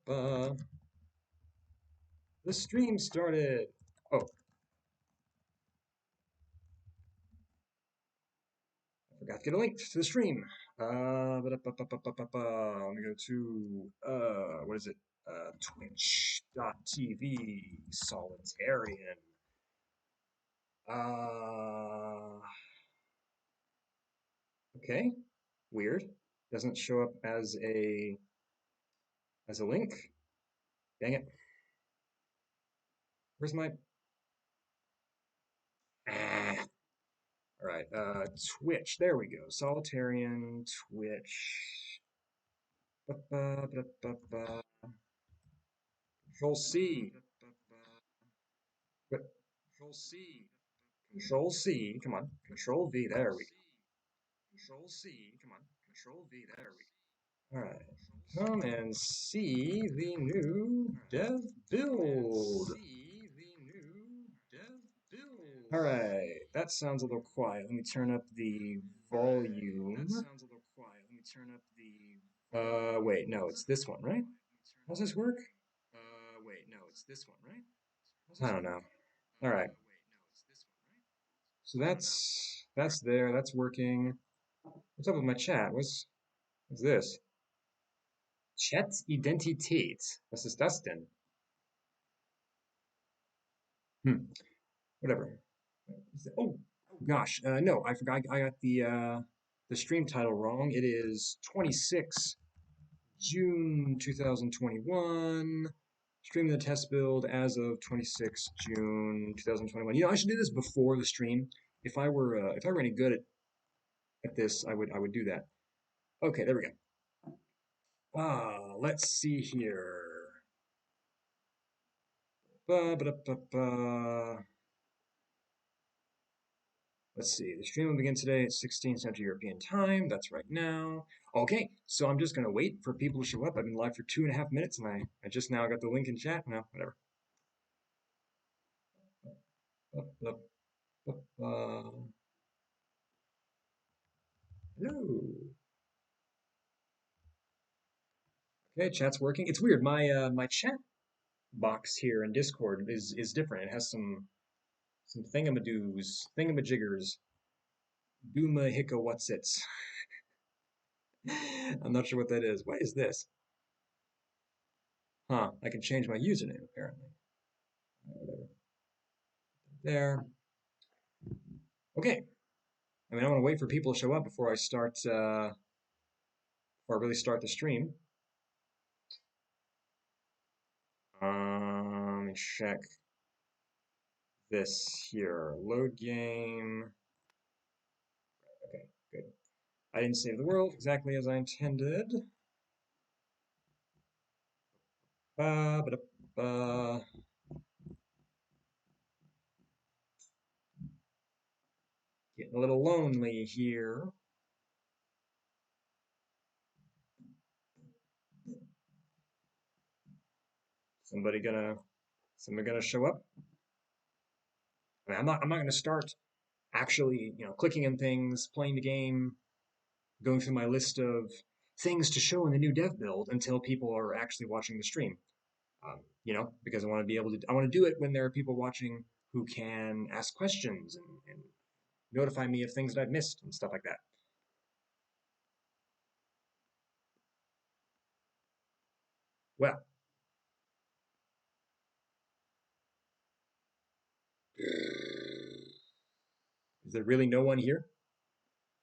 The stream started. Oh, I forgot to get a link to the stream. Let me go to what is it? Twitch.tv Solitarian. Okay, weird. Doesn't show up as a link. Dang it. Where's my ah. All right, Twitch. There we go. Solitarian Twitch. Control C. What? Control C. Control C. Come on. Control V. There we go. Control C. Come on. Control V. There we go. All right. Come and see the new dev build. All right. That sounds a little quiet. Let me turn up the volume. Wait. No, it's this one, right? How's this work? I don't know. All right. So that's there. That's working. What's up with my chat? What's this? Chat-Identität. Was ist das denn? Whatever. Oh gosh, no, I forgot. I got the stream title wrong. It is 26 June 2021. Streaming the test build as of 26 June 2021. You know, I should do this before the stream. If I were any good at this, I would do that. Okay, there we go. Let's see here. Let's see, the stream will begin today at 16 Central European Time. That's right now. Okay, so I'm just going to wait for people to show up. I've been live for 2.5 minutes, and I just now got the link in chat. No, whatever. Hello. Okay, chat's working. It's weird. My chat box here in Discord is different. It has some thingamadoos, thingamajiggers, dooma hicka whatsits. I'm not sure what that is. What is this? Huh, I can change my username apparently. Whatever. There. Okay. I mean, I want to wait for people to show up before I start, before I really start the stream. Let me check this here. Load game. Okay, good. I didn't save the world exactly as I intended. Getting a little lonely here. Somebody gonna show up? I mean, I'm not gonna start actually, clicking on things, playing the game, going through my list of things to show in the new dev build until people are actually watching the stream. Because I want to be able to, I want to do it when there are people watching who can ask questions and notify me of things that I've missed and stuff like that. Well, is there really no one here?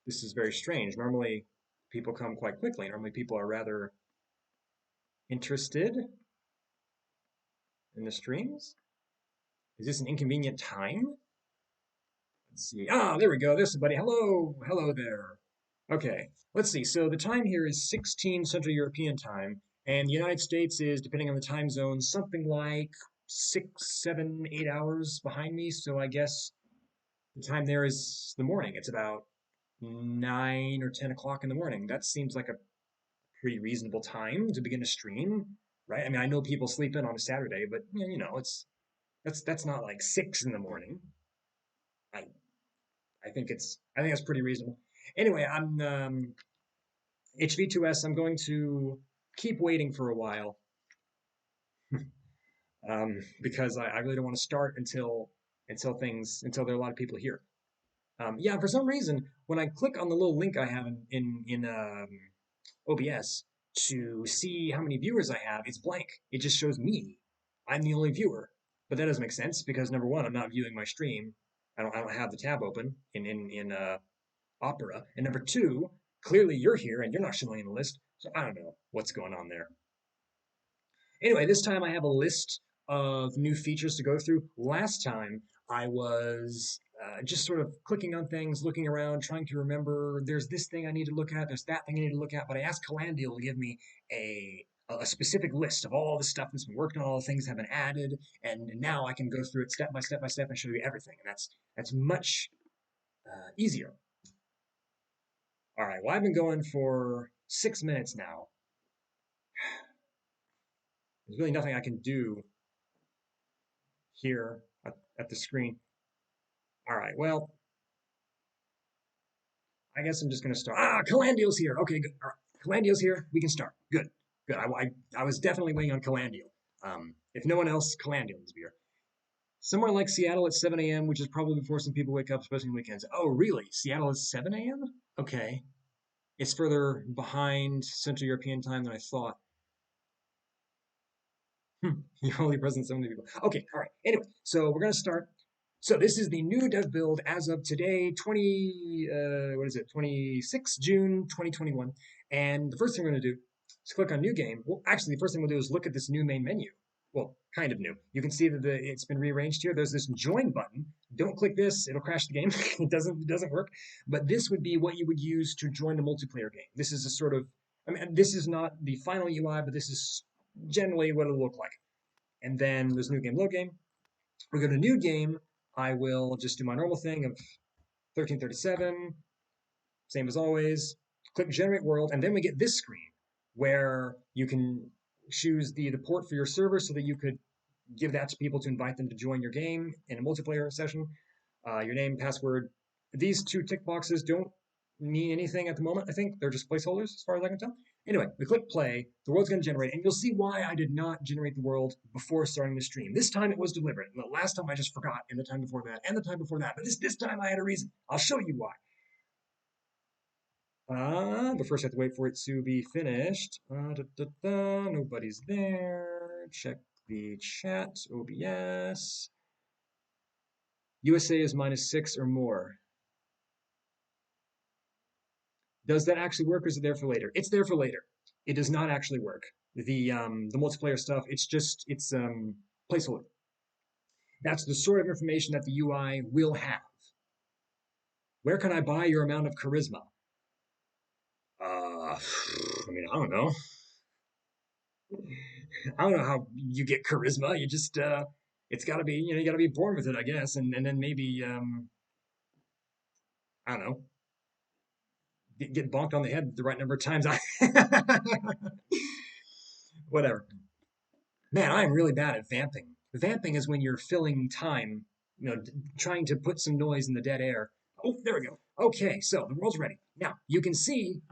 This is very strange. Normally, people come quite quickly. Normally, people are rather interested in the streams. Is this an inconvenient time? Let's see. There we go. There's somebody. Hello. Hello there. Okay. Let's see. So the time here is 16 Central European time, and the United States is, depending on the time zone, something like 6, 7, 8 hours behind me. So I guess the time there is the morning. It's about 9 or 10 o'clock in the morning. That seems like a pretty reasonable time to begin a stream, right? I mean, I know people sleep in on a Saturday, but that's not like 6 in the morning. I think that's pretty reasonable. Anyway, I'm HV2S. I'm going to keep waiting for a while because I really don't want to start until there are a lot of people here. Yeah, for some reason, when I click on the little link I have in OBS to see how many viewers I have, it's blank. It just shows me. I'm the only viewer. But that doesn't make sense because number one, I'm not viewing my stream. I don't have the tab open in Opera. And number two, clearly you're here and you're not showing in the list. So I don't know what's going on there. Anyway, this time I have a list of new features to go through. Last time I was just sort of clicking on things, looking around, trying to remember there's this thing I need to look at, there's that thing I need to look at, but I asked Calandial to give me a specific list of all the stuff that's been worked on, all the things that have been added, and now I can go through it step by step by step and show you everything, and that's much easier. All right, well, I've been going for 6 minutes now. There's really nothing I can do here at the screen. All right, well, I guess I'm just going to start. Calandial's here. Okay, good. All right. Calandial's here. We can start. Good, good. I was definitely waiting on Calandial. If no one else, Calandial is here. Somewhere like Seattle at 7 a.m., which is probably before some people wake up, especially on weekends. Oh, really? Seattle is 7 a.m.? Okay. It's further behind Central European time than I thought. You're only present so many people. Okay, all right. Anyway, so we're gonna start. So this is the new dev build as of today, 26 June 2021. And the first thing we're gonna do is click on new game. Well, actually, the first thing we'll do is look at this new main menu. Well, kind of new. You can see that it's been rearranged here. There's this join button. Don't click this; it'll crash the game. It doesn't work. But this would be what you would use to join a multiplayer game. This is a sort of, I mean, this is not the final UI, but this is generally what it'll look like. And then there's new game, load game. We go to new game. I will just do my normal thing of 1337, same as always. Click generate world, and then we get this screen where you can choose the port for your server so that you could give that to people to invite them to join your game in a multiplayer session. Your name, password. These two tick boxes don't mean anything at the moment. I think they're just placeholders as far as I can tell. Anyway, we click play, the world's going to generate, and you'll see why I did not generate the world before starting the stream. This time it was deliberate, and the last time I just forgot, and the time before that, and the time before that. But this time I had a reason. I'll show you why. But first I have to wait for it to be finished. Nobody's there. Check the chat, OBS. USA is -6 or more. Does that actually work, or is it there for later? It's there for later. It does not actually work. The multiplayer stuff, it's placeholder. That's the sort of information that the UI will have. Where can I buy your amount of charisma? I mean, I don't know. I don't know how you get charisma. You just it's got to be, you got to be born with it, I guess, and then maybe I don't know, get bonked on the head the right number of times. Whatever. Man, I'm really bad at vamping. Vamping is when you're filling time, trying to put some noise in the dead air. Oh, there we go. Okay, so the world's ready. Now, you can see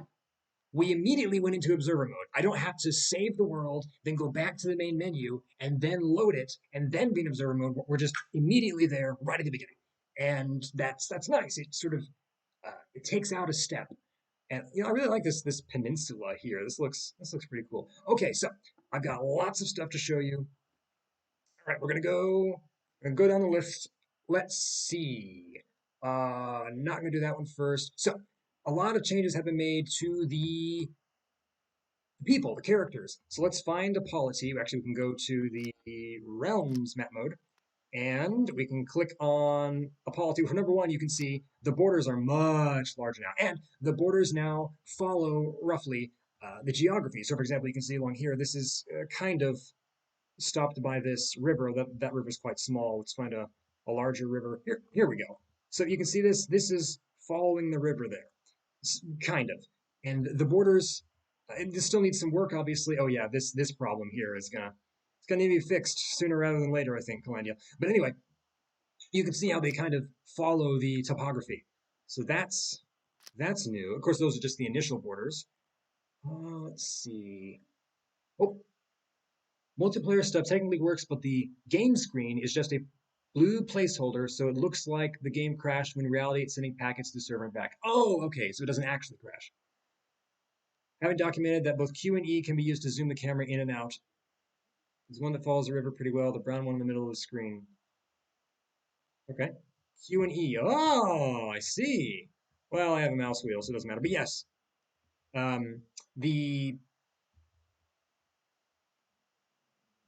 we immediately went into observer mode. I don't have to save the world, then go back to the main menu, and then load it, and then be in observer mode. We're just immediately there right at the beginning. And that's nice. It sort of, it takes out a step. And I really like this peninsula here. This looks pretty cool. Okay, so I've got lots of stuff to show you. All right, we're gonna go down the list. Let's see. Not gonna do that one first. So a lot of changes have been made to the people, the characters. So let's find a polity. Actually, we can go to the realms map mode, and we can click on a polity. For number one, you can see the borders are much larger now, and the borders now follow roughly the geography. So, for example, you can see along here, this is kind of stopped by this river. That river is quite small. Let's find a larger river. Here we go. So you can see this. This is following the river there, kind of. And the borders, this still needs some work, obviously. Oh yeah, this problem here is gonna need to be fixed sooner rather than later, I think, Calandia. But anyway, you can see how they kind of follow the topography. So that's new. Of course, those are just the initial borders. Let's see. Oh, Multiplayer stuff technically works, but the game screen is just a blue placeholder, so it looks like the game crashed when in reality it's sending packets to the server and back. Oh, okay, so it doesn't actually crash. Having documented that both Q and E can be used to zoom the camera in and out. There's one that follows the river pretty well, the brown one in the middle of the screen. Okay. Q and E. Oh, I see. Well, I have a mouse wheel, so it doesn't matter. But yes, the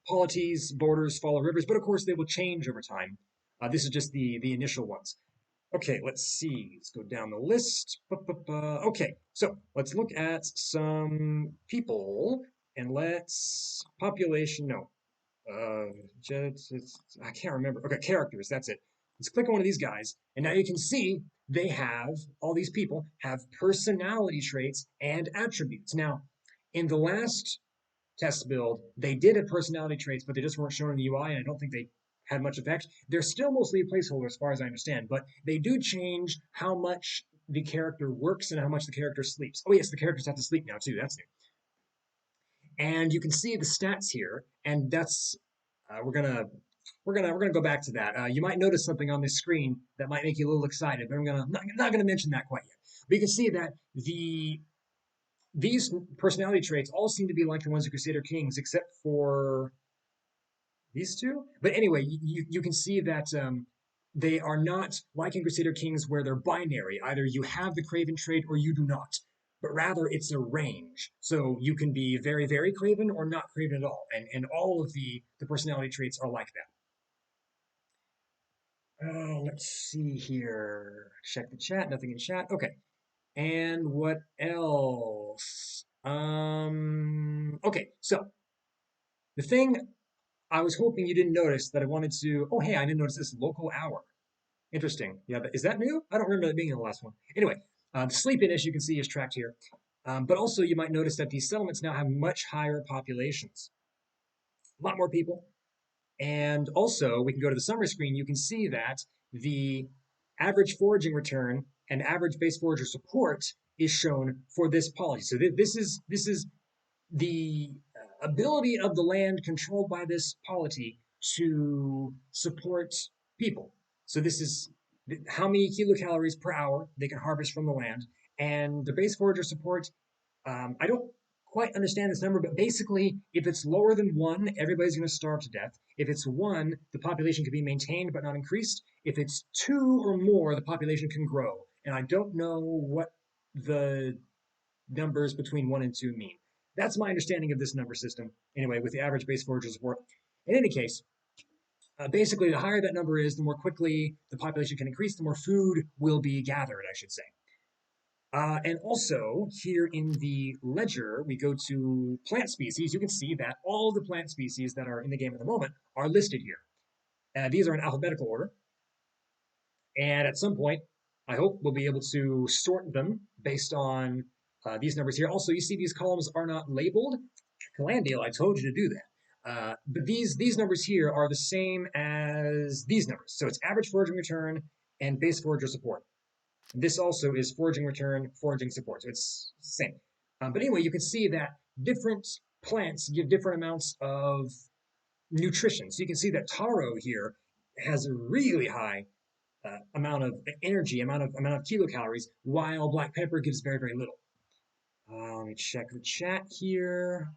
polities, borders, follow rivers, but of course they will change over time. This is just the initial ones. Okay, let's see. Let's go down the list. Okay, so let's look at some people and let's population. No, uh, I can't remember. Okay, characters. That's it. Let's click on one of these guys, and now you can see they have all these people have personality traits and attributes. Now, in the last test build, they did have personality traits, but they just weren't shown in the UI, and I don't think they had much effect. They're still mostly a placeholder as far as I understand, but they do change how much the character works and how much the character sleeps. Oh yes, the characters have to sleep now too. That's new. And you can see the stats here, and that's we're gonna go back to that. You might notice something on this screen that might make you a little excited, but I'm not gonna mention that quite yet. But you can see that these personality traits all seem to be like the ones of Crusader Kings, except for these two. But anyway, you can see that they are not like in Crusader Kings where they're binary. Either you have the Craven trait or you do not. But rather, it's a range. So you can be very, very Craven or not Craven at all. And all of the personality traits are like that. Let's see here. Check the chat. Nothing in chat. Okay. And what else? Okay. So the thing I was hoping you didn't notice that I wanted to. Oh, hey, I didn't notice this local hour. Interesting. Yeah, is that new? I don't remember that being in the last one. Anyway, the sleep in, as you can see, is tracked here. But also, you might notice that these settlements now have much higher populations, a lot more people. And also, we can go to the summary screen. You can see that the average foraging return and average base forager support is shown for this polity. So this is the ability of the land controlled by this polity to support people. So this is how many kilocalories per hour they can harvest from the land, and the base forager support. I don't quite understand this number, but basically, if it's lower than one, everybody's going to starve to death. If it's one, the population can be maintained but not increased. If it's two or more, the population can grow. And I don't know what the numbers between one and two mean. That's my understanding of this number system, anyway, with the average base forager support. In any case, basically, the higher that number is, the more quickly the population can increase, the more food will be gathered, I should say. And also, here in the ledger, we go to plant species. You can see that all the plant species that are in the game at the moment are listed here. These are in alphabetical order. And at some point, I hope we'll be able to sort them based on these numbers here. Also, you see these columns are not labeled. Calandial, I told you to do that. But these numbers here are the same as these numbers. So it's average foraging return and base forager support. This also is foraging return, foraging support. So it's the same. But anyway, you can see that different plants give different amounts of nutrition. So you can see that taro here has a really high amount of energy, amount of kilocalories, while black pepper gives very, very little. Let me check the chat here.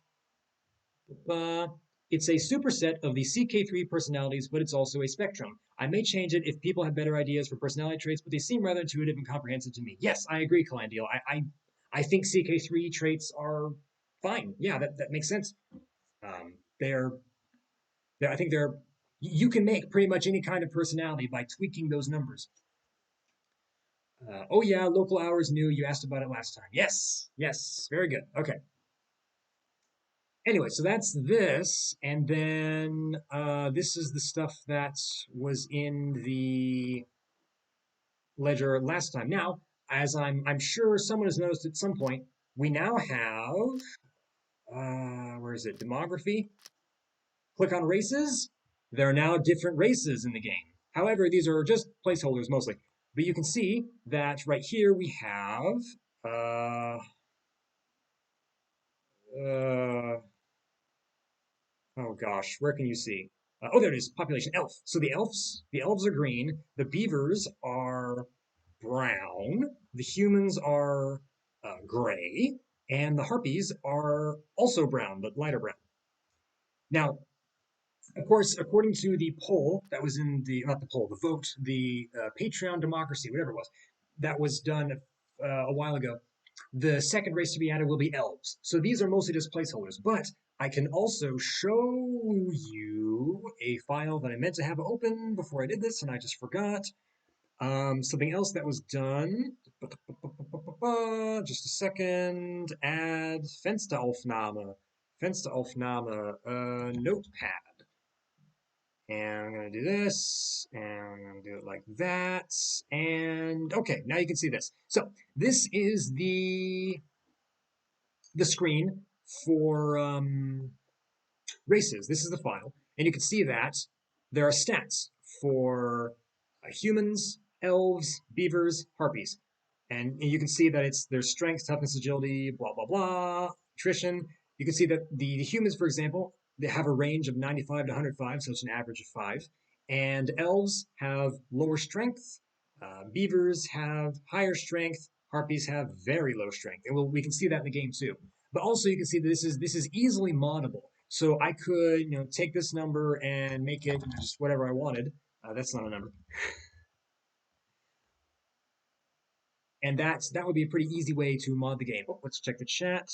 Uh, it's a superset of the CK3 personalities, but it's also a spectrum. I may change it if people have better ideas for personality traits, but they seem rather intuitive and comprehensive to me. Yes, I agree, Calandial. I think CK3 traits are fine. Yeah, that makes sense. They're I think they're you can make pretty much any kind of personality by tweaking those numbers. Oh yeah, local hours new. You asked about it last time. Yes, yes, very good. Okay. Anyway, so that's this, and then this is the stuff that was in the ledger last time. Now, as I'm sure someone has noticed at some point, we now have where is it? Demography. Click on races. There are now different races in the game. However, these are just placeholders mostly. But you can see that right here we have uh, Oh gosh, where can you see? Oh, there it is. Population elf. So the elves are green. The beavers are brown. The humans are gray, and the harpies are also brown, but lighter brown. Now, of course, according to the poll that was in the not the poll, the vote, the Patreon democracy, whatever it was, that was done a while ago. The second race to be added will be elves. So these are mostly just placeholders. But I can also show you a file that I meant to have open before I did this, and I just forgot. Something else that was done. Just a second. Add Fensteraufnahme. Fensteraufnahme. Notepad. And I'm going to do this, and I'm going to do it like that. And okay, now you can see this. So this is the screen for races. This is the file. And you can see that there are stats for humans, elves, beavers, harpies. And you can see that it's their strength, toughness, agility, blah, blah, blah, nutrition. You can see that the humans, for example, they have a range of 95 to 105, so it's an average of 5. And elves have lower strength. Beavers have higher strength. Harpies have very low strength. And we can see that in the game too. But also you can see that this is easily moddable. So I could, take this number and make it just whatever I wanted. That's not a number. And that would be a pretty easy way to mod the game. Oh, let's check the chat.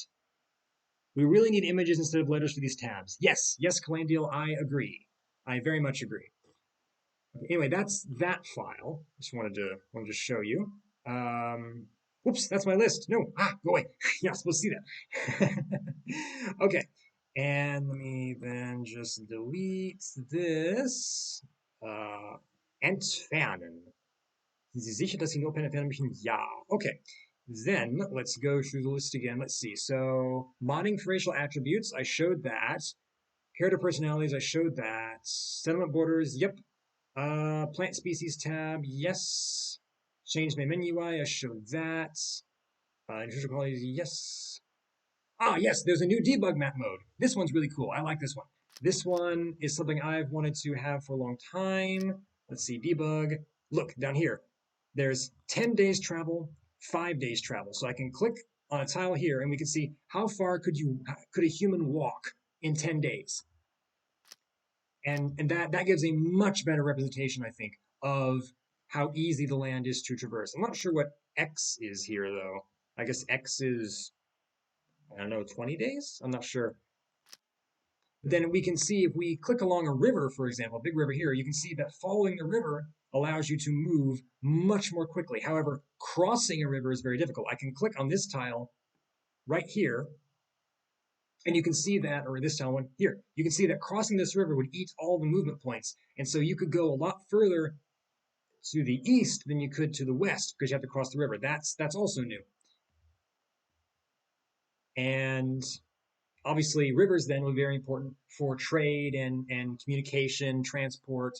We really need images instead of letters for these tabs. Yes, yes, Calandial, I agree. I very much agree. Okay, anyway, that's that file. Just wanted to show you. Whoops, that's my list. No, go away. You're not supposed to see that. Okay, and let me then just delete this. Entfernen. Sind Sie sicher, dass Sie nur Pen entfernen möchten? Ja. Okay. Then let's go through the list again. Let's see. So modding for racial attributes, I showed that. Character personalities, I showed that. Settlement borders, yep. Plant species tab, yes. Change my menu UI, I showed that. Nutritional qualities, yes. Yes, there's a new debug map mode. This one's really cool. I like this one. This one is something I've wanted to have for a long time. Let's see, debug. Look, down here. There's 10 days travel, 5 days travel. So I can click on a tile here and we can see how far could a human walk in 10 days. And that gives a much better representation, I think, of how easy the land is to traverse. I'm not sure what X is here though. I guess X is, I don't know, 20 days? I'm not sure. Then we can see if we click along a river, for example, a big river here, you can see that following the river allows you to move much more quickly. However, crossing a river is very difficult. I can click on this tile right here, and you can see that, or this tile one here, you can see that crossing this river would eat all the movement points. And so you could go a lot further to the east than you could to the west because you have to cross the river. That's also new. And obviously, rivers then will be very important for trade and communication, transport.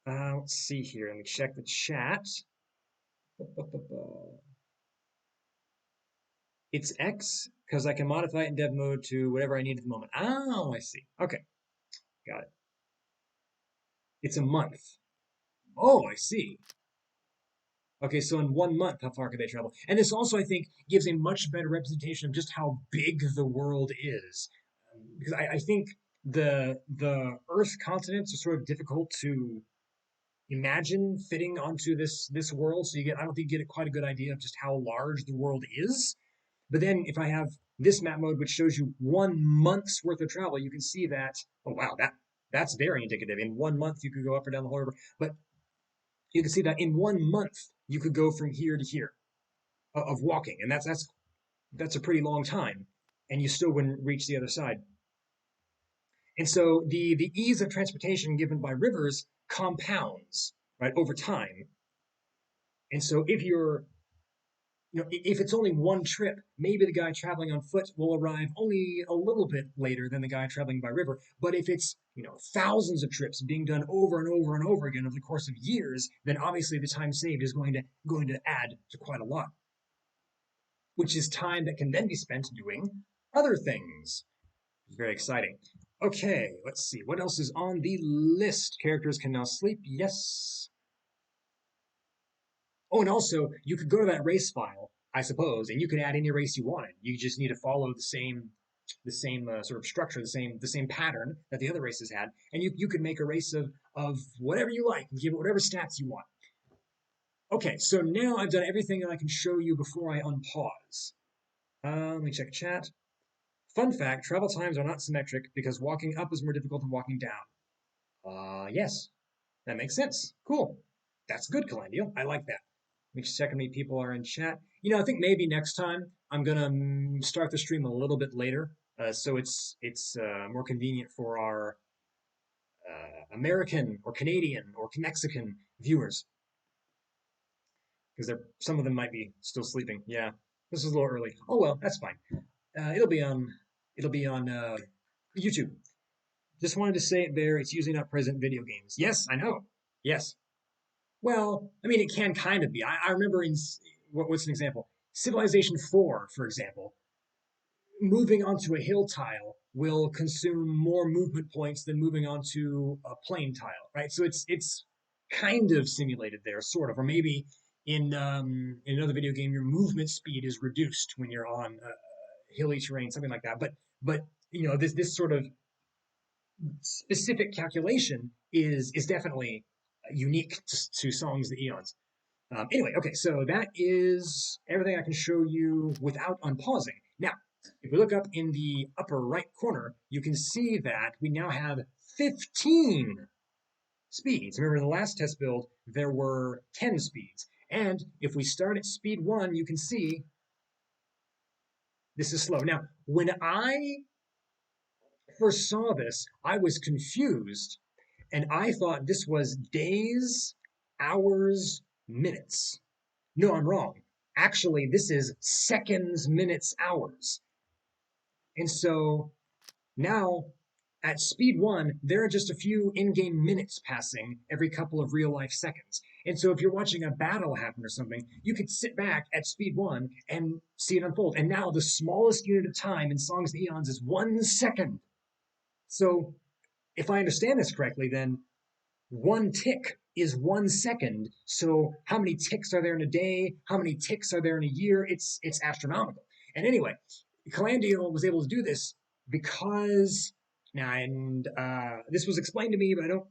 Let's see here. Let me check the chat. It's X because I can modify it in dev mode to whatever I need at the moment. Oh, I see. Okay, got it. It's a month. Oh, I see. Okay, so in 1 month, how far could they travel? And this also, I think, gives a much better representation of just how big the world is. Because I think the Earth continents are sort of difficult to imagine fitting onto this world. So I don't think you get quite a good idea of just how large the world is. But then if I have this map mode, which shows you 1 month's worth of travel, you can see that, oh wow, that's very indicative. In 1 month, you could go up or down the whole river. But you can see that in 1 month, you could go from here to here of walking. And that's a pretty long time. And you still wouldn't reach the other side. And so the ease of transportation given by rivers compounds, right, over time. And so if it's only one trip, maybe the guy traveling on foot will arrive only a little bit later than the guy traveling by river. But if it's, thousands of trips being done over and over and over again over the course of years, then obviously the time saved is going to add to quite a lot, which is time that can then be spent doing other things. Very exciting. Okay, let's see. What else is on the list? Characters can now sleep. Yes. Oh, and also you could go to that race file, I suppose, and you could add any race you wanted. You just need to follow the same sort of structure, the same pattern that the other races had, and you could make a race of whatever you like and give it whatever stats you want. Okay, so now I've done everything that I can show you before I unpause. Let me check chat. Fun fact: travel times are not symmetric because walking up is more difficult than walking down. Yes, that makes sense. Cool. That's good, Calandio. I like that. Let me check how many people are in chat. I think maybe next time I'm gonna start the stream a little bit later, so it's more convenient for our American or Canadian or Mexican viewers because some of them might be still sleeping. Yeah, this is a little early. Oh well, that's fine. It'll be on YouTube. Just wanted to say it there. It's usually not present in video games. Yes, I know. Yes. Well, I mean, it can kind of be. I remember what's an example? Civilization 4, for example, moving onto a hill tile will consume more movement points than moving onto a plain tile, right? So it's kind of simulated there, sort of, or maybe in another video game, your movement speed is reduced when you're on hilly terrain, something like that. But this sort of specific calculation is definitely unique to songs the Eons. Anyway, okay, so that is everything I can show you without unpausing. Now, if we look up in the upper right corner, you can see that we now have 15 speeds. Remember, in the last test build, there were 10 speeds. And if we start at speed 1, you can see this is slow. Now, when I first saw this, I was confused, and I thought this was days, hours, minutes. No, I'm wrong. Actually, this is seconds, minutes, hours. And so now at speed 1, there are just a few in game minutes passing every couple of real life seconds. And so if you're watching a battle happen or something, you could sit back at speed 1 and see it unfold. And now the smallest unit of time in Songs of the Eons is 1 second. So if I understand this correctly, then one tick is 1 second. So how many ticks are there in a day? How many ticks are there in a year? It's astronomical. And anyway, Calandio was able to do this because now, and this was explained to me, but I don't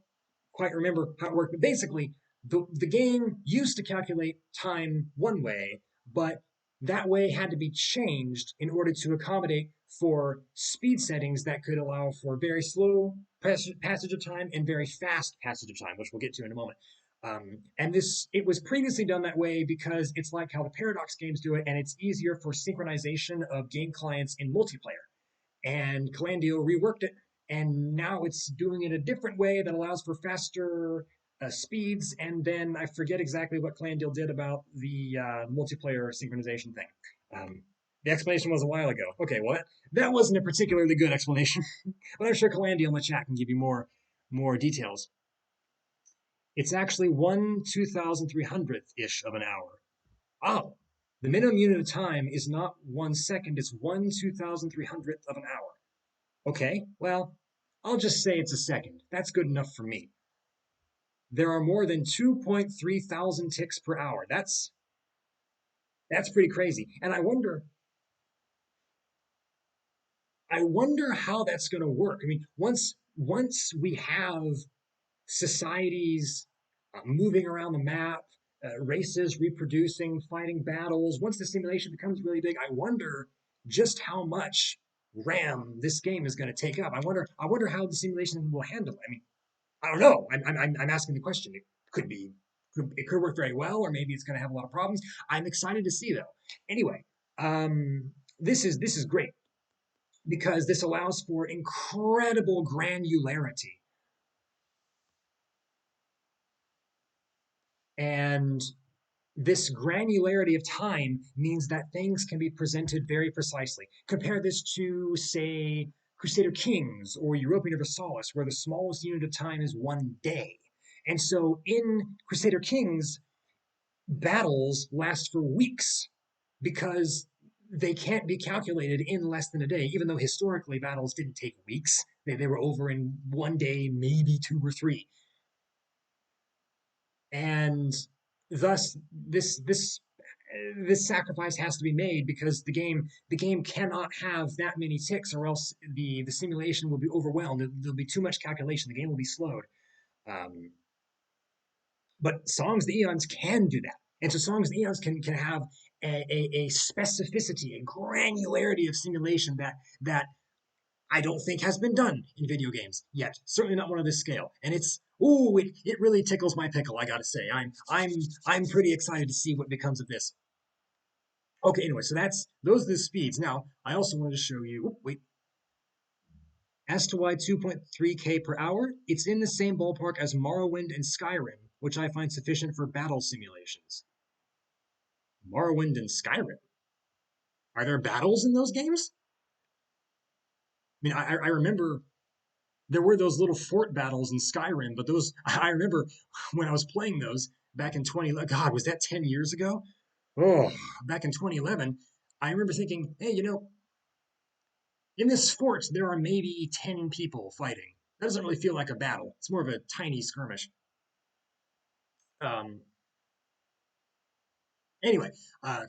quite remember how it worked. But basically, the game used to calculate time one way, but that way had to be changed in order to accommodate for speed settings that could allow for very slow passage of time and very fast passage of time, which we'll get to in a moment. And it was previously done that way because it's like how the Paradox games do it, and it's easier for synchronization of game clients in multiplayer. And Calandio reworked it, and now it's doing it a different way that allows for faster speeds. And then I forget exactly what Calandio did about the multiplayer synchronization thing. The explanation was a while ago. Okay, well, that wasn't a particularly good explanation, but I'm sure Calandio in the chat can give you more details. It's actually 1/2300th ish of an hour. Oh, the minimum unit of time is not 1 second, it's 1/2300th of an hour. Okay, well, I'll just say it's a second. That's good enough for me. There are more than 2.3 thousand ticks per hour. That's pretty crazy. And I wonder how that's going to work. I mean, once we have societies moving around the map, races reproducing, fighting battles, once the simulation becomes really big, I wonder just how much RAM this game is going to take up. I wonder how the simulation will handle it. I mean, I don't know. I'm asking the question. It could work very well, or maybe it's going to have a lot of problems. I'm excited to see though. Anyway, this is great because this allows for incredible granularity. And this granularity of time means that things can be presented very precisely. Compare this to, say, Crusader Kings or Europa Universalis, where the smallest unit of time is 1 day. And so in Crusader Kings, battles last for weeks because they can't be calculated in less than a day, even though historically battles didn't take weeks. They were over in one day, maybe two or three. And thus this sacrifice has to be made because the game cannot have that many ticks, or else the simulation will be overwhelmed. There'll be too much calculation. The game will be slowed. Um, but Songs of the Eons can do that, and so Songs of the Eons can have a specificity, a granularity of simulation that I don't think has been done in video games yet. Certainly not one of this scale. And it really tickles my pickle, I gotta say. I'm pretty excited to see what becomes of this. Okay, anyway, so those are the speeds. Now, I also wanted to show you, wait, S to Y 2.3K per hour. It's in the same ballpark as Morrowind and Skyrim, which I find sufficient for battle simulations. Morrowind and Skyrim. Are there battles in those games? I mean, I remember there were those little fort battles in Skyrim, but those I remember when I was playing those back in 20. God, was that 10 years ago? Oh, back in 2011, I remember thinking, hey, in this fort there are maybe 10 people fighting. That doesn't really feel like a battle. It's more of a tiny skirmish. Um, anyway,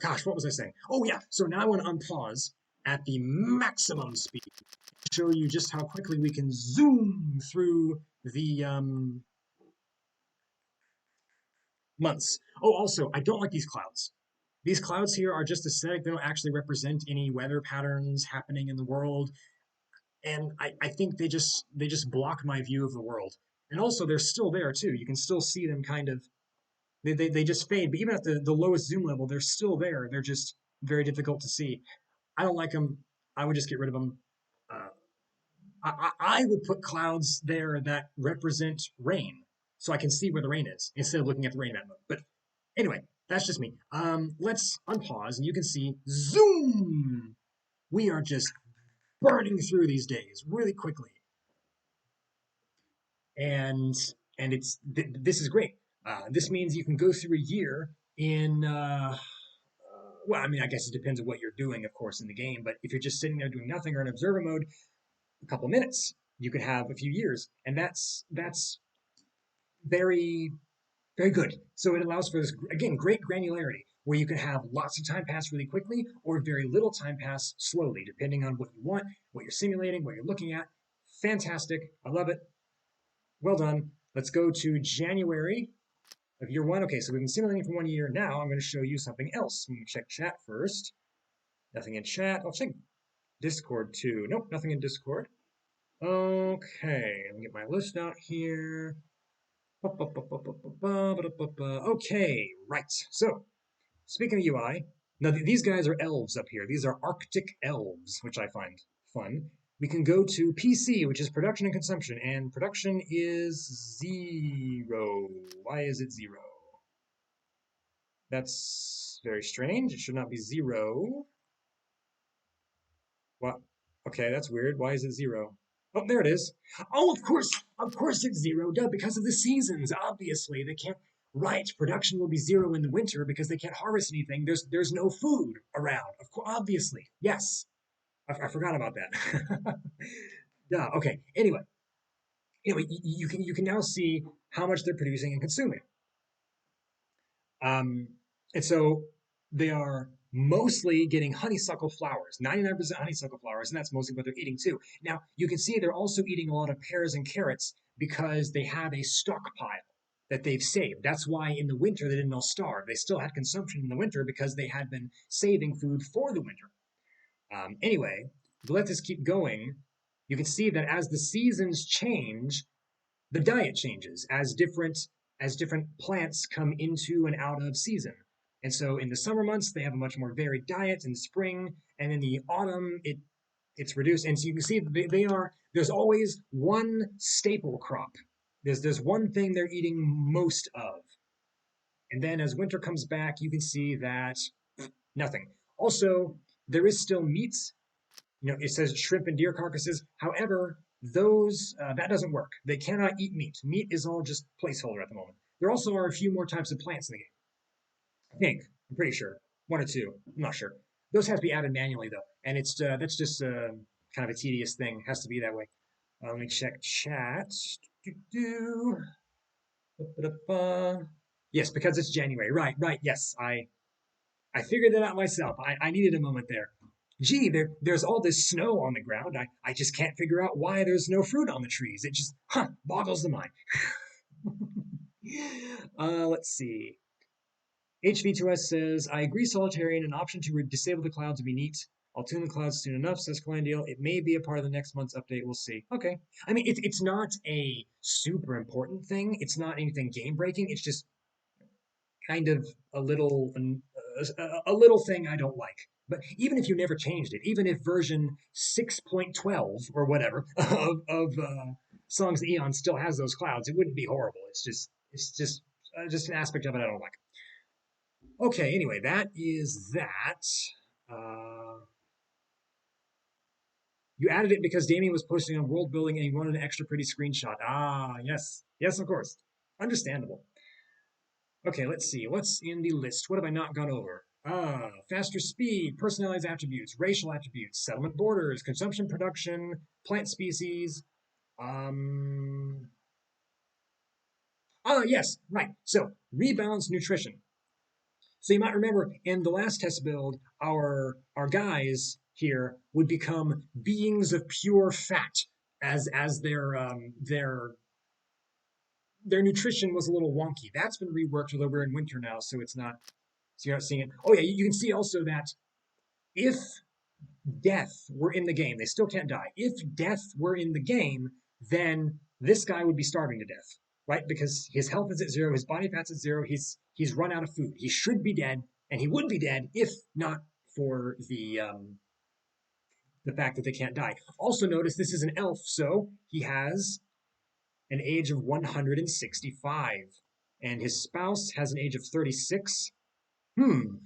gosh, what was I saying? Oh yeah, so now I want to unpause at the maximum speed to show you just how quickly we can zoom through the months. Oh, also, I don't like these clouds. These clouds here are just aesthetic. They don't actually represent any weather patterns happening in the world. And I think they just block my view of the world. And also they're still there too. You can still see them kind of they just fade, but even at the lowest zoom level, they're still there. They're just very difficult to see. I don't like them. I would just get rid of them. Uh, I would put clouds there that represent rain, so I can see where the rain is instead of looking at the rain map. But anyway, that's just me. Let's unpause, and you can see zoom. We are just burning through these days really quickly, and this is great. This means you can go through a year in well, I mean, I guess it depends on what you're doing, of course, in the game. But if you're just sitting there doing nothing or in observer mode, a couple minutes, you could have a few years, and that's very very good. So it allows for this again great granularity where you can have lots of time pass really quickly or very little time pass slowly, depending on what you want, what you're simulating, what you're looking at. Fantastic! I love it. Well done. Let's go to January of year one. Okay, so we've been simulating for 1 year. Now I'm going to show you something else. I'm going to check chat first. Nothing in chat. I'll check Discord too. Nope, nothing in Discord. Okay, let me get my list out here. Okay, right. So, speaking of UI, now these guys are elves up here. These are Arctic elves, which I find fun. We can go to PC, which is production and consumption, and production is 0. Why is it 0? That's very strange. It should not be 0. What? Okay, that's weird. Why is it 0? Oh, there it is. Oh, of course it's 0, duh, because of the seasons. Obviously, they can't. Right, production will be 0 in the winter because they can't harvest anything. There's no food around. Of course, obviously, yes. I forgot about that. Duh. Okay. Anyway, you can now see how much they're producing and consuming. Um, and so they are mostly getting honeysuckle flowers, 99% honeysuckle flowers, and that's mostly what they're eating too. Now, you can see they're also eating a lot of pears and carrots because they have a stockpile that they've saved. That's why in the winter they didn't all starve. They still had consumption in the winter because they had been saving food for the winter. Anyway, to let this keep going, you can see that as the seasons change, the diet changes as different plants come into and out of season. And so in the summer months, they have a much more varied diet. In the spring and in the autumn, it's reduced. And so you can see there's always one staple crop. There's one thing they're eating most of. And then as winter comes back, you can see that nothing. Also, there is still meats. It says shrimp and deer carcasses. However, those that doesn't work. They cannot eat meat. Meat is all just placeholder at the moment. There also are a few more types of plants in the game. I think. I'm pretty sure. One or two. I'm not sure. Those have to be added manually though, and it's that's just kind of a tedious thing. Has to be that way. Let me check chat. Do, yes, because it's January. Right, right. Yes, I figured that out myself. I needed a moment there. Gee, there's all this snow on the ground. I just can't figure out why there's no fruit on the trees. It just boggles the mind. Let's see. HV2S says, I agree, Solitarian. An option to disable the clouds would be neat. I'll tune the clouds soon enough, says Calandiel. It may be a part of the next month's update. We'll see. Okay. I mean, it's not a super important thing. It's not anything game breaking. It's just kind of a little a little thing I don't like. But even if you never changed it, even if version 6.12 or whatever of Songs of Eon still has those clouds, it wouldn't be horrible. It's just an aspect of it I don't like. Okay, anyway, that is that. You added it because Damien was posting on world building and he wanted an extra pretty screenshot. Ah, yes. Yes, of course. Understandable. Okay, let's see. What's in the list? What have I not gone over? Faster speed, personalized attributes, racial attributes, settlement borders, consumption production, plant species. Yes, right. So, rebalance nutrition. So you might remember in the last test build, our guys here would become beings of pure fat as their nutrition was a little wonky. That's been reworked, although we're in winter now, so it's not. So you're not seeing it. Oh yeah, you can see also that if death were in the game, they still can't die. If death were in the game, then this guy would be starving to death, right? Because his health is at zero, his body fat's at zero, he's run out of food. He should be dead, and he would be dead if not for the fact that they can't die. Also notice this is an elf, so he has an age of 165, and his spouse has an age of 36. Hmm.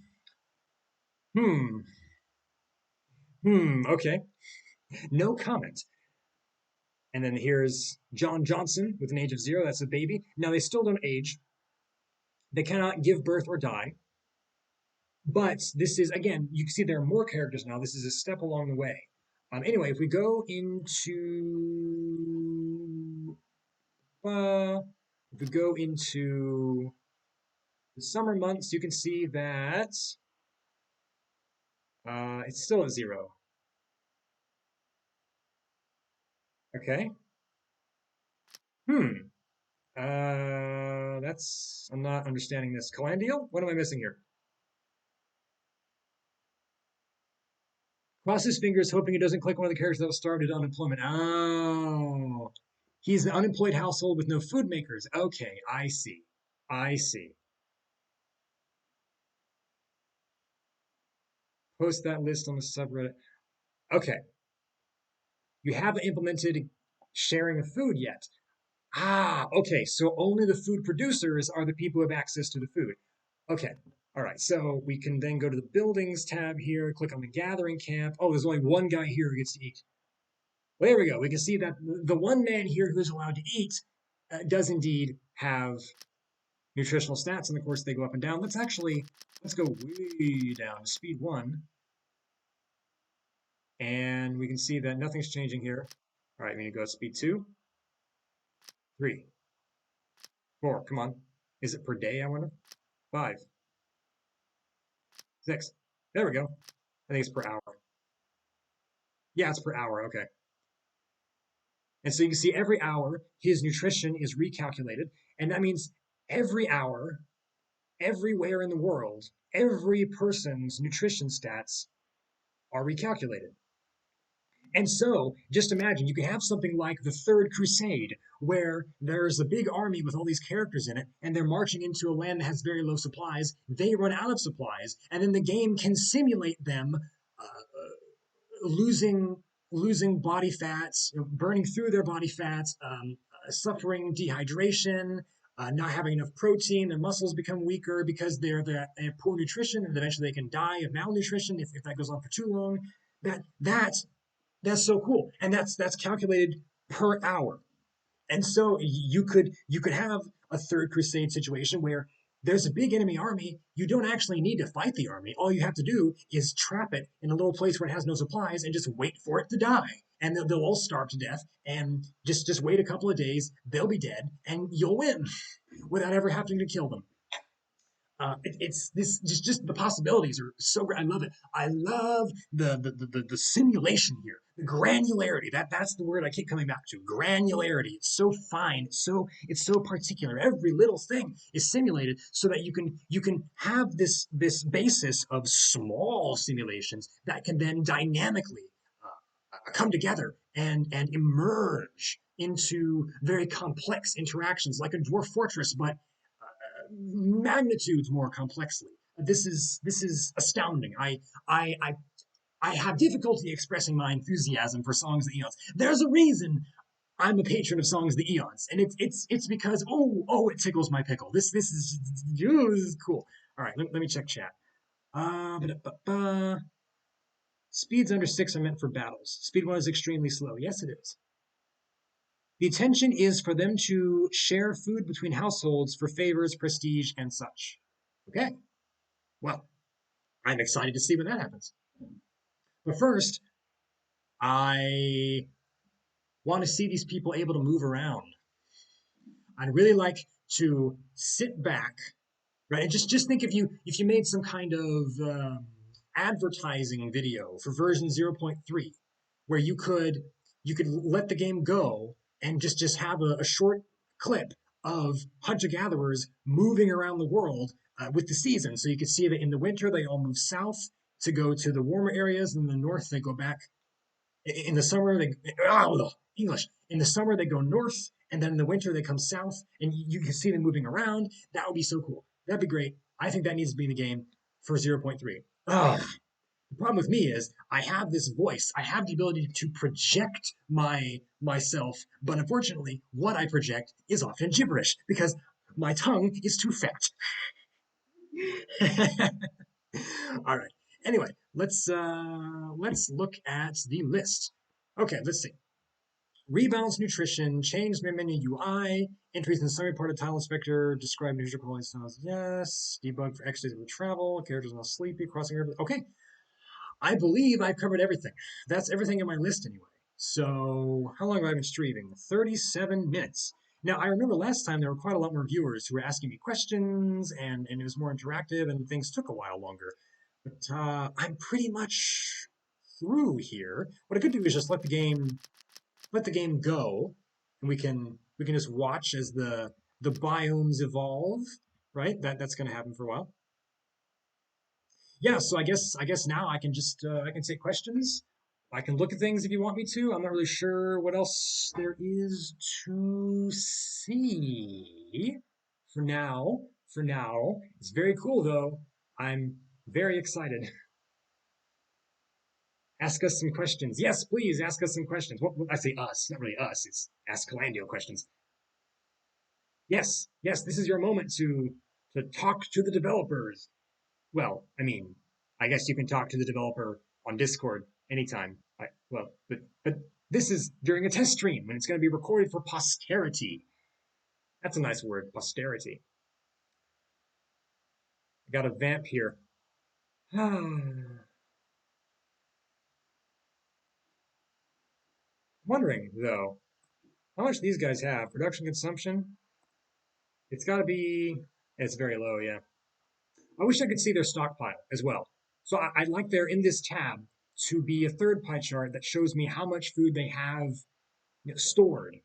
Hmm. Okay. No comment. And then here's John Johnson with an age of 0. That's a baby. Now, they still don't age. They cannot give birth or die. But this is, again, you can see there are more characters now. This is a step along the way. Anyway, if we go into the summer months, you can see that it's still at 0. Okay. Hmm. I'm not understanding this. Calandial? What am I missing here? Cross his fingers, hoping he doesn't click one of the characters that will starve to unemployment. Oh. He's an unemployed household with no food makers. Okay, I see. I see. Post that list on the subreddit. Okay. You haven't implemented sharing of food yet. Okay. So only the food producers are the people who have access to the food. Okay. All right. So we can then go to the buildings tab here, click on the gathering camp. Oh, there's only one guy here who gets to eat. Well, there we go. We can see that the one man here who is allowed to eat does indeed have nutritional stats, and of course they go up and down. Let's go way down to speed 1, and we can see that nothing's changing here. All right, we need to go to speed 2, 3, 4. Come on. Is it per day, I wonder? 5, 6. There we go. I think it's per hour. Yeah, it's per hour. Okay. And so you can see every hour his nutrition is recalculated, and that means every hour, everywhere in the world, every person's nutrition stats are recalculated. And so, just imagine you can have something like the Third Crusade, where there's a big army with all these characters in it, and they're marching into a land that has very low supplies. They run out of supplies, and then the game can simulate them losing body fats, burning through their body fats, suffering dehydration, not having enough protein. Their muscles become weaker because they have poor nutrition, and eventually they can die of malnutrition if that goes on for too long. That's so cool, and that's calculated per hour. And so you could have a Third Crusade situation where there's a big enemy army. You don't actually need to fight the army. All you have to do is trap it in a little place where it has no supplies and just wait for it to die. And they'll all starve to death. And just wait a couple of days. They'll be dead, and you'll win without ever having to kill them. It's this just the possibilities are so great. I love it. I love the simulation here, the granularity. That's the word I keep coming back to. Granularity. It's so fine. It's so particular. Every little thing is simulated so that you can have this basis of small simulations that can then dynamically come together and emerge into very complex interactions like a dwarf fortress, but magnitudes more complexly. This is astounding. I have difficulty expressing my enthusiasm for Songs of the Eons. There's a reason I'm a patron of Songs of the Eons, and it's because it tickles my pickle. This is cool. All right, let me check chat. Speeds under 6 are meant for battles. Speed 1 is extremely slow. Yes, it is. The intention is for them to share food between households for favors, prestige, and such. Okay, well, I'm excited to see when that happens. But first, I want to see these people able to move around. I'd really like to sit back, right? And just think if you made some kind of advertising video for version 0.3, where you could let the game go and just have a short clip of hunter gatherers moving around the world with the season. So you could see that in the winter they all move south to go to the warmer areas, and in the north they go back. In the summer they English. In the summer they go north, and then in the winter they come south, and you can see them moving around. That would be so cool. That'd be great. I think that needs to be in the game for 0.3. Ugh. The problem with me is I have this voice. I have the ability to project myself, but unfortunately, what I project is often gibberish because my tongue is too fat. All right. Anyway, let's look at the list. Okay, let's see. Rebalance nutrition, change the menu UI, entries in the summary part of tile inspector, describe nutritional quality styles. Yes. Debug for X days of travel, characters not sleepy, crossing over. Okay. I believe I've covered everything. That's everything in my list anyway. So how long have I been streaming? 37 minutes. Now, I remember last time there were quite a lot more viewers who were asking me questions, and it was more interactive, and things took a while longer. But I'm pretty much through here. What I could do is just let the game go, and we can just watch as the biomes evolve. Right? That's going to happen for a while. Yeah, so I guess now I can just I can take questions. I can look at things if you want me to. I'm not really sure what else there is to see for now. For now, it's very cool though. I'm very excited. Ask us some questions. Yes, please ask us some questions. What I say us, not really us. It's Ask Calandio questions. Yes, yes, this is your moment to talk to the developers. Well, I mean, I guess you can talk to the developer on Discord anytime. But this is during a test stream and it's going to be recorded for posterity. That's a nice word, posterity. I got a vamp here. Wondering though, how much these guys have production consumption. It's got to be. It's very low, yeah. I wish I could see their stockpile as well. So I'd like there in this tab to be a third pie chart that shows me how much food they have stored,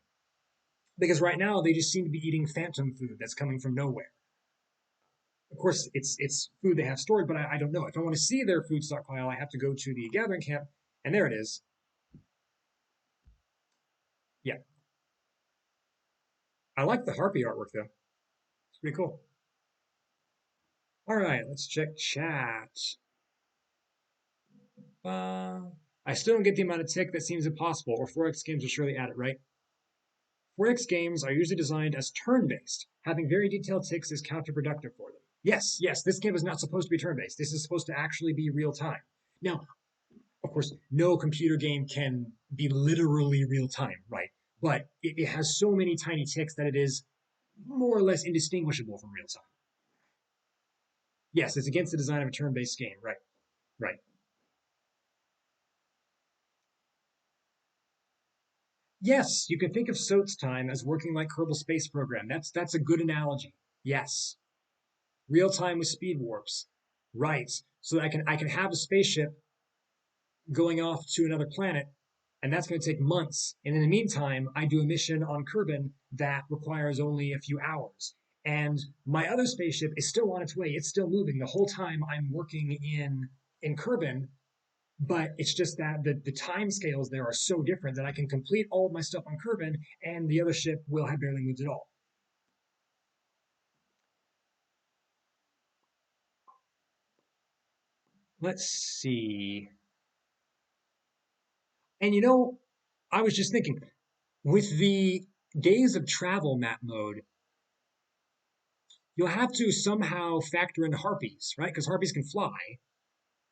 because right now they just seem to be eating phantom food that's coming from nowhere. Of course, it's food they have stored, but I don't know. If I want to see their food stockpile, I have to go to the gathering camp, and there it is. Yeah, I like the harpy artwork though. It's pretty cool. All right, let's check chat. I still don't get the amount of tick that seems impossible, or 4X games will surely add it, right? 4X games are usually designed as turn-based. Having very detailed ticks is counterproductive for them. Yes, yes, this game is not supposed to be turn-based. This is supposed to actually be real time. Now, of course, no computer game can be literally real time, right? But it has so many tiny ticks that it is more or less indistinguishable from real time. Yes, it's against the design of a turn-based game. Right, right. Yes, you can think of SOT's time as working like Kerbal Space Program. That's a good analogy. Yes, real time with speed warps. Right. So I can have a spaceship going off to another planet, and that's going to take months. And in the meantime, I do a mission on Kerbin that requires only a few hours. And my other spaceship is still on its way. It's still moving the whole time I'm working in Kerbin, but it's just that the time scales there are so different that I can complete all of my stuff on Kerbin, and the other ship will have barely moved at all. Let's see. And I was just thinking, with the days of travel map mode, you'll have to somehow factor in harpies, right? Because harpies can fly,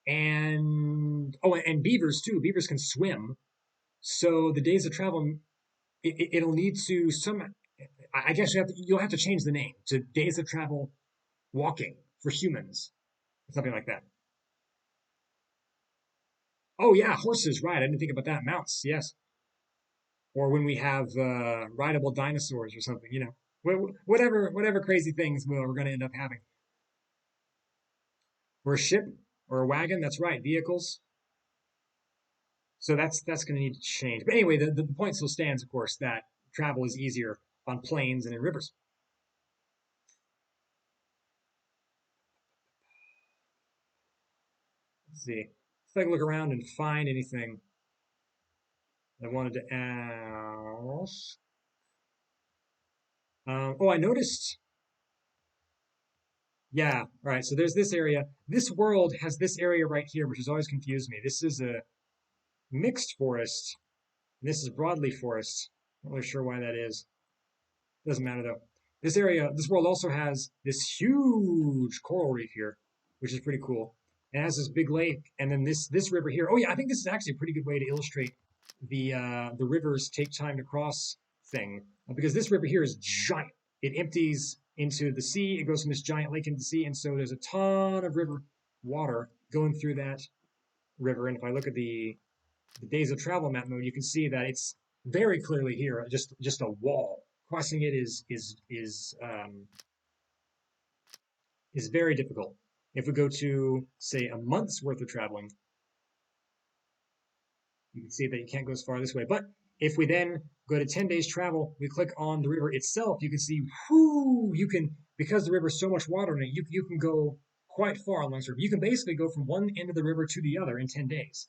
and and beavers too. Beavers can swim. So the days of travel, it'll need to some. I guess you'll have to change the name to days of travel walking for humans, something like that. Oh yeah, horses, right? I didn't think about that. Mounts, yes. Or when we have rideable dinosaurs or something, whatever crazy things we're going to end up having. Or a ship or a wagon. That's right, vehicles. So that's going to need to change. But anyway, the point still stands, of course, that travel is easier on plains and in rivers. Let's see. If I can look around and find anything I wanted to ask. I noticed. Yeah, all right. So there's this area. This world has this area right here, which has always confused me. This is a mixed forest, and this is broadleaf forest. Not really sure why that is. Doesn't matter though. This world also has this huge coral reef here, which is pretty cool. It has this big lake, and then this river here. Oh yeah, I think this is actually a pretty good way to illustrate the rivers take time to cross thing, because this river here is giant. It empties into the sea. It goes from this giant lake into the sea, and so there's a ton of river water going through that river. And if I look at the days of travel map mode, you can see that it's very clearly here, just a wall. Crossing it is very difficult. If we go to say a month's worth of traveling, you can see that you can't go as far this way. But if we then go to 10 days travel, we click on the river itself, you can see, whoo, because the river has so much water in it, you can go quite far along this river. You can basically go from one end of the river to the other in 10 days,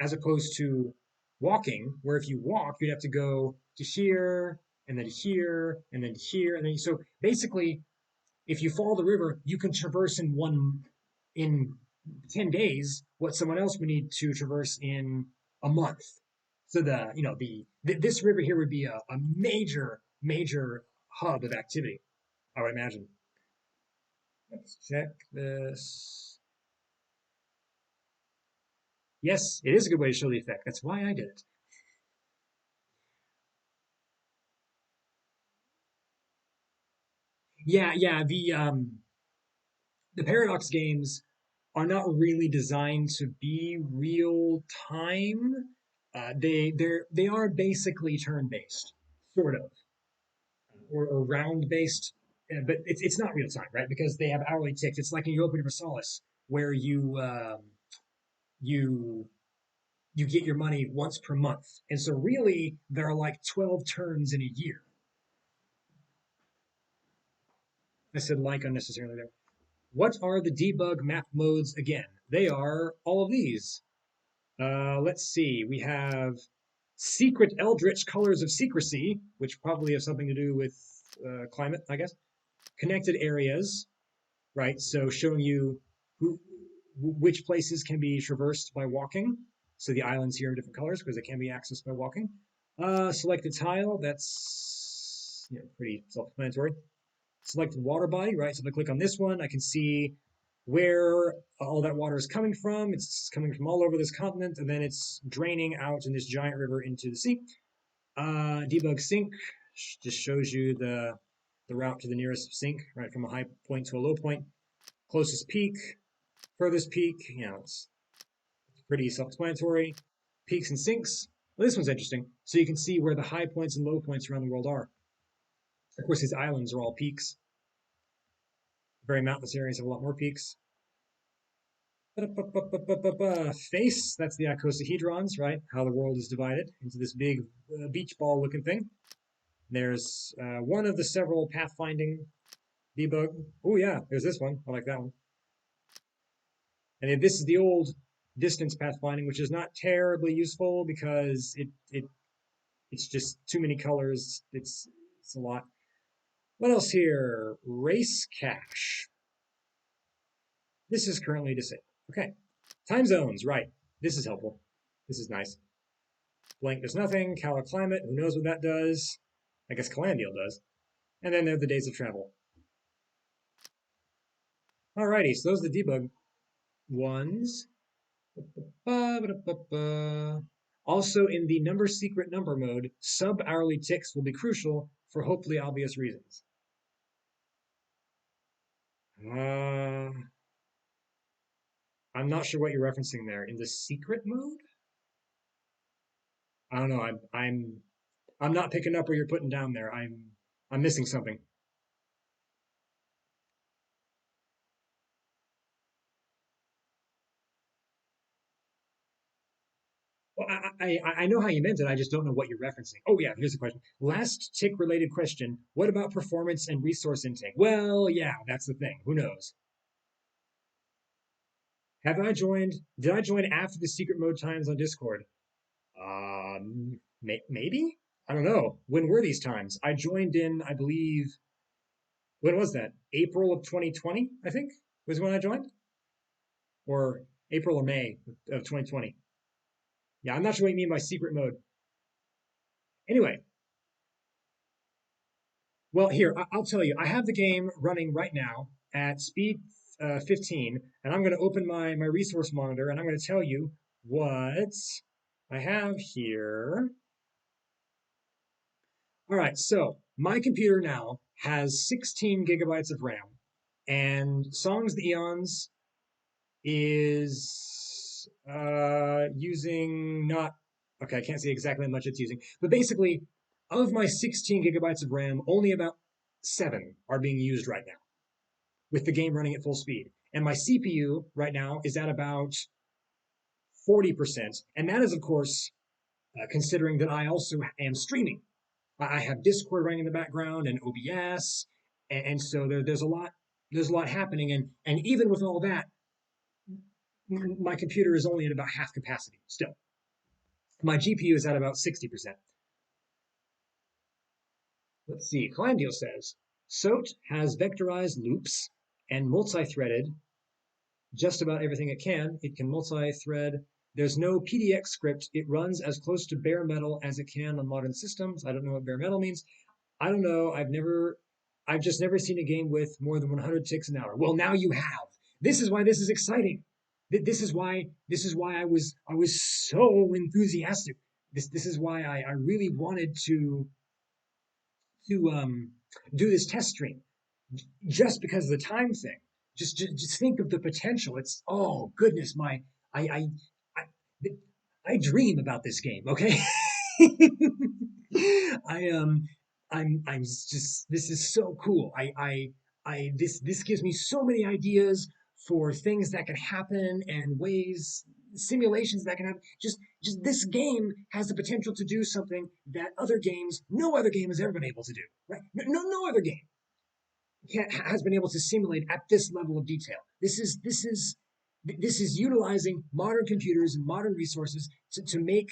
as opposed to walking, where if you walk, you'd have to go to here, and then here, and then here, and then so basically, if you follow the river, you can traverse in 10 days what someone else would need to traverse in a month. So this river here would be a major hub of activity, I would imagine. Let's check this. Yes, it is a good way to show the effect. That's why I did it. Yeah. The paradox games are not really designed to be real time. They are basically turn based, sort of, or round based, but it's not real time, right? Because they have hourly ticks. It's like in Europa Universalis, where you you get your money once per month, and so really there are like 12 turns in a year. I said like unnecessarily there. What are the debug map modes again? They are all of these. Let's see. We have secret eldritch colors of secrecy, which probably have something to do with climate, I guess. Connected areas, right? So showing you which places can be traversed by walking. So the islands here are different colors because they can be accessed by walking. Select a tile. That's pretty self-explanatory. Select water body, right? So if I click on this one, I can see where all that water is coming from. It's coming from all over this continent, and then it's draining out in this giant river into the sea. Debug sink just shows you the route to the nearest sink, right, from a high point to a low point. Closest peak, furthest peak, it's pretty self-explanatory. Peaks and sinks. Well, this one's interesting. So you can see where the high points and low points around the world are. Of course, these islands are all peaks. Very mountainous areas have a lot more peaks. Face, that's the icosahedrons, right? How the world is divided into this big beach ball looking thing. There's one of the several pathfinding debug. Oh, yeah, there's this one. I like that one. And then this is the old distance pathfinding, which is not terribly useful because it's just too many colors. It's a lot. What else here? Race cache. This is currently disabled. Okay. Time zones, right. This is helpful. This is nice. Blank does nothing. Cala climate, who knows what that does? I guess Calandial does. And then there are the days of travel. Alrighty, so those are the debug ones. Also, in the number secret number mode, sub-hourly ticks will be crucial for hopefully obvious reasons. I'm not sure what you're referencing there. In the secret mode? I don't know. I'm not picking up what you're putting down there. I'm missing something. Well, I know how you meant it. I just don't know what you're referencing. Oh yeah, here's the question. Last tick related question. What about performance and resource intake? Well, yeah, that's the thing. Who knows? Have I joined? Did I join after the secret mode times on Discord? Maybe. I don't know. When were these times? I joined in, I believe. When was that? April of 2020, I think, was when I joined, or April or May of 2020. Yeah, I'm not sure what you mean by secret mode. Anyway, well, here, I'll tell you. I have the game running right now at speed 15, and I'm going to open my resource monitor, and I'm going to tell you what I have here. All right, so my computer now has 16 gigabytes of RAM, and Songs the Eons is using not okay. I can't see exactly how much it's using, but basically, of my 16 gigabytes of RAM, only about 7 are being used right now, with the game running at full speed. And my CPU right now is at about 40%, and that is, of course, considering that I also am streaming. I have Discord running in the background and OBS, and so there's a lot happening, and even with all that, my computer is only at about half capacity still. My GPU is at about 60%. Let's see. Calandial says SOAT has vectorized loops and multi-threaded just about everything it can. It can multi-thread. There's no PDX script. It runs as close to bare metal as it can on modern systems. I don't know what bare metal means. I don't know. I've just never seen a game with more than 100 ticks an hour. Well, now you have. This is why this is exciting. This is why I was so enthusiastic. This is why I really wanted to do this test stream, just because of the time thing. Just think of the potential. It's, oh goodness, my I I I dream about this game. Okay, I I'm just, this is so cool. This gives me so many ideas for things that can happen and ways, simulations that can happen. Just this game has the potential to do something that no other game has ever been able to do. Right? No other game has been able to simulate at this level of detail. This is utilizing modern computers and modern resources to make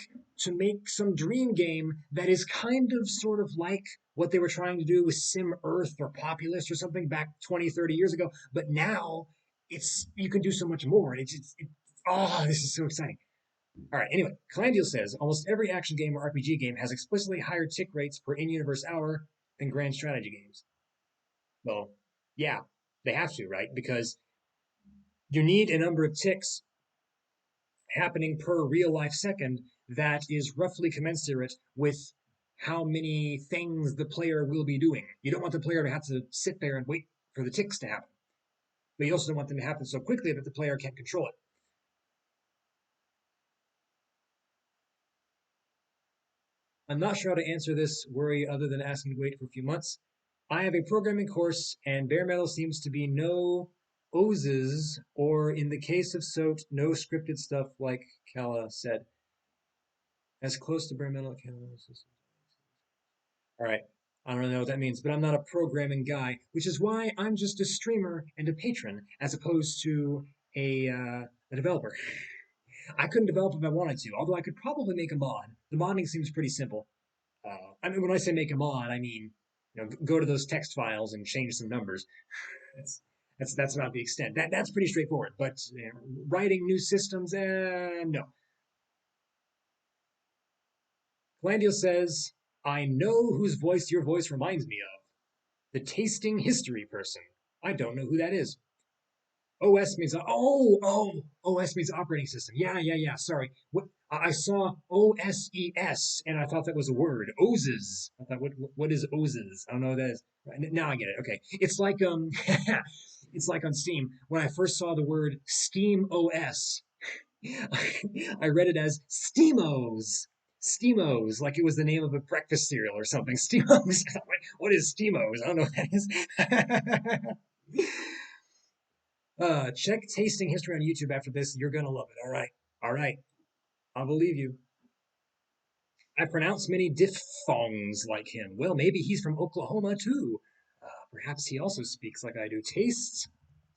some dream game that is kind of sort of like what they were trying to do with Sim Earth or Populous or something back 20, 30 years ago. But now you can do so much more. And oh, this is so exciting. All right, anyway, Calandial says almost every action game or RPG game has explicitly higher tick rates per in-universe hour than grand strategy games. Well, yeah, they have to, right? Because you need a number of ticks happening per real life second that is roughly commensurate with how many things the player will be doing. You don't want the player to have to sit there and wait for the ticks to happen. but you also don't want them to happen so quickly that the player can't control it. I'm not sure how to answer this worry other than asking to wait for a few months. I have a programming course, and bare metal seems to be no OSes, or in the case of SOT, no scripted stuff like Kala said. As close to bare metal as all right. I don't really know what that means, but I'm not a programming guy, which is why I'm just a streamer and a patron as opposed to a developer. I couldn't develop if I wanted to, although I could probably make a mod. The modding seems pretty simple. I mean, when I say make a mod, I mean, go to those text files and change some numbers. That's that's about the extent. That's pretty straightforward. But writing new systems, no. Glandiel says, "I know whose voice your voice reminds me of. The tasting history person. I don't know who that is. OS means OS means operating system. Yeah. Sorry. What I saw OSES and I thought that was a word. OSES. I thought what is OSES? I don't know what that is. Now I get it. Okay. It's like it's like on Steam when I first saw the word Steam OS. I read it as Steamos. Steamos, like it was the name of a breakfast cereal or something. Steamos. What is Steamos? I don't know what that is. Check tasting history on YouTube after this. You're gonna love it. All right. All right. I'll believe you. I pronounce many diphthongs like him. Well, maybe he's from Oklahoma too. Perhaps he also speaks like I do.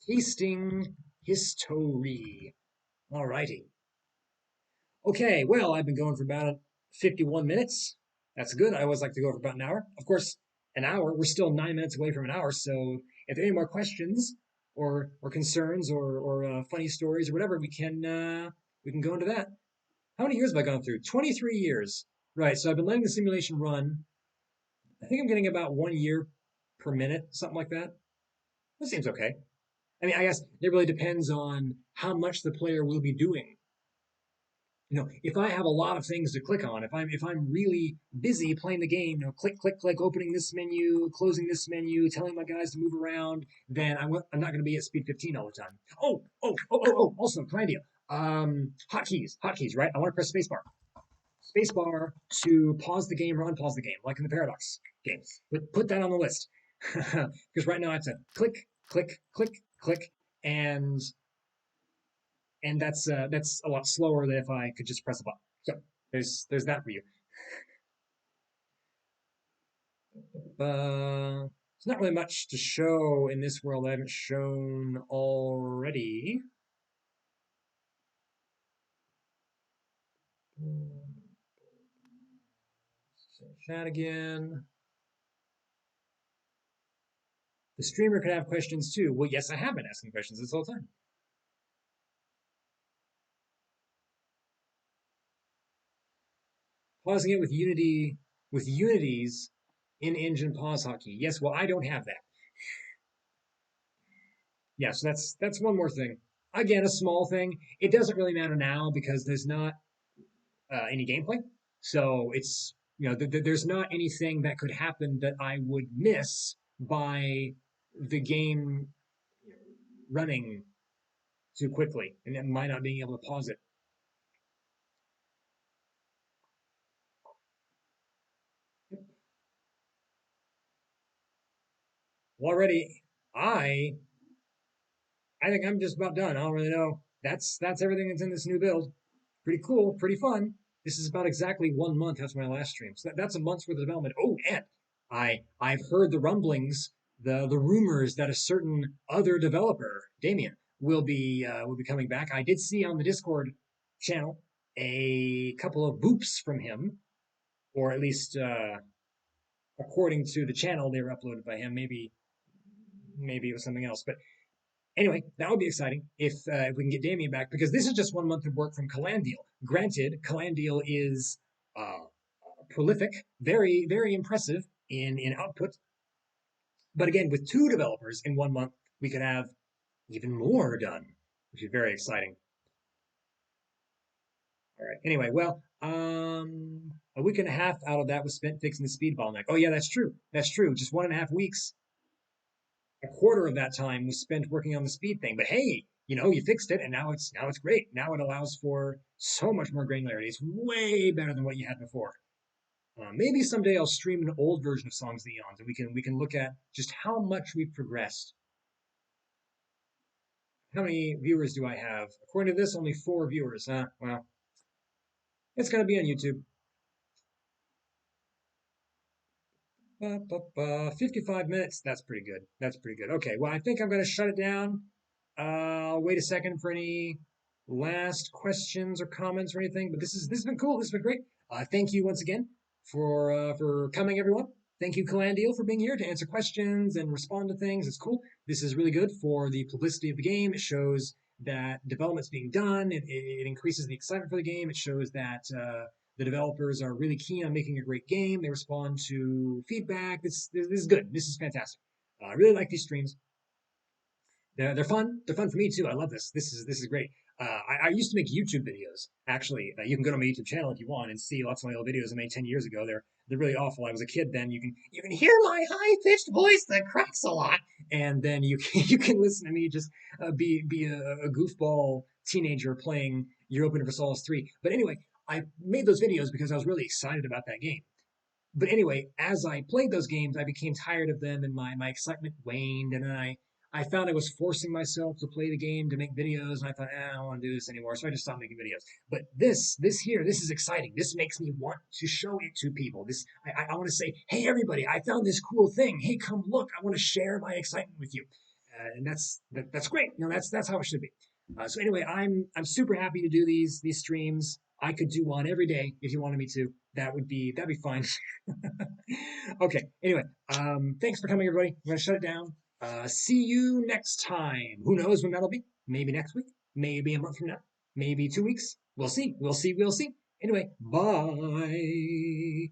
Tasting history. All righty. Okay, well, I've been going for about 51 minutes. That's good. I always like to go for about an hour. Of course, an hour, we're still 9 minutes away from an hour. So if there are any more questions or concerns or funny stories or whatever, we can go into that. How many years have I gone through? 23 years. Right. So I've been letting the simulation run. I think I'm getting about 1 year per minute, something like that. That seems okay. I mean, I guess it really depends on how much the player will be doing. If I have a lot of things to click on, if I'm really busy playing the game, click, opening this menu, closing this menu, telling my guys to move around, then I'm not going to be at speed 15 all the time. Oh. Also, Clandia, hotkeys, right? I want to press spacebar. Spacebar to pause the game or unpause the game, like in the Paradox games. Put that on the list because right now I have to click, and that's a lot slower than if I could just press a button. So there's that for you. There's not really much to show in this world I haven't shown already. Chat again. The streamer could have questions too. Well, yes, I have been asking questions this whole time. Pausing it with Unity's in-engine pause hotkey. Yes, well, I don't have that. Yeah, so that's one more thing. Again, a small thing. It doesn't really matter now because there's not any gameplay. So there's not anything that could happen that I would miss by the game running too quickly and my not being able to pause it. Well, already, I I think I'm just about done. I don't really know. That's everything that's in this new build. Pretty cool, pretty fun. This is about exactly 1 month after my last stream. So that's a month's worth of development. Oh, and I've heard the rumblings, the rumors that a certain other developer, Damien, will be coming back. I did see on the Discord channel a couple of boops from him, or at least according to the channel, they were uploaded by him. Maybe it was something else, but anyway, that would be exciting if we can get Damien back because this is just 1 month of work from Calandiel. Granted, Calandiel is prolific, very impressive in output. But again, with two developers in 1 month, we could have even more done, which is very exciting. All right. Anyway, well, a week and a half out of that was spent fixing the speed bottleneck. Oh yeah, that's true. That's true. Just 1.5 weeks. A quarter of that time was spent working on the speed thing. But hey, you fixed it, and now it's great. Now it allows for so much more granularity. It's way better than what you had before. Maybe someday I'll stream an old version of Songs of the Eons, and we can look at just how much we've progressed. How many viewers do I have? According to this, only 4 viewers. Well, it's gonna be on YouTube. 55 minutes. That's pretty good. That's pretty good. Okay, well, I think I'm going to shut it down. I'll wait a second for any last questions or comments or anything. But this has been cool. This has been great. Thank you once again for coming, everyone. Thank you, Calandiel, for being here to answer questions and respond to things. It's cool. This is really good for the publicity of the game. It shows that development's being done. It increases the excitement for the game. It shows that the developers are really keen on making a great game. They respond to feedback. This is good. This is fantastic. I really like these streams. They're fun. They're fun for me too. I love this. This is great. I used to make YouTube videos. Actually, you can go to my YouTube channel if you want and see lots of my old videos I made 10 years ago. They're really awful. I was a kid then. You can hear my high pitched voice that cracks a lot, and then you can you can listen to me just be a goofball teenager playing Europa Universalis 3. But anyway, I made those videos because I was really excited about that game. But anyway, as I played those games, I became tired of them and my excitement waned. And then I found I was forcing myself to play the game to make videos. And I thought, I don't want to do this anymore. So I just stopped making videos. But this is exciting. This makes me want to show it to people. I want to say, hey, everybody, I found this cool thing. Hey, come look. I want to share my excitement with you. And that's great. That's how it should be. So anyway, I'm super happy to do these streams. I could do one every day if you wanted me to. That'd be fine. Okay. Anyway, thanks for coming, everybody. I'm gonna shut it down. See you next time. Who knows when that'll be? Maybe next week. Maybe a month from now. Maybe 2 weeks. We'll see. We'll see. We'll see. Anyway, bye.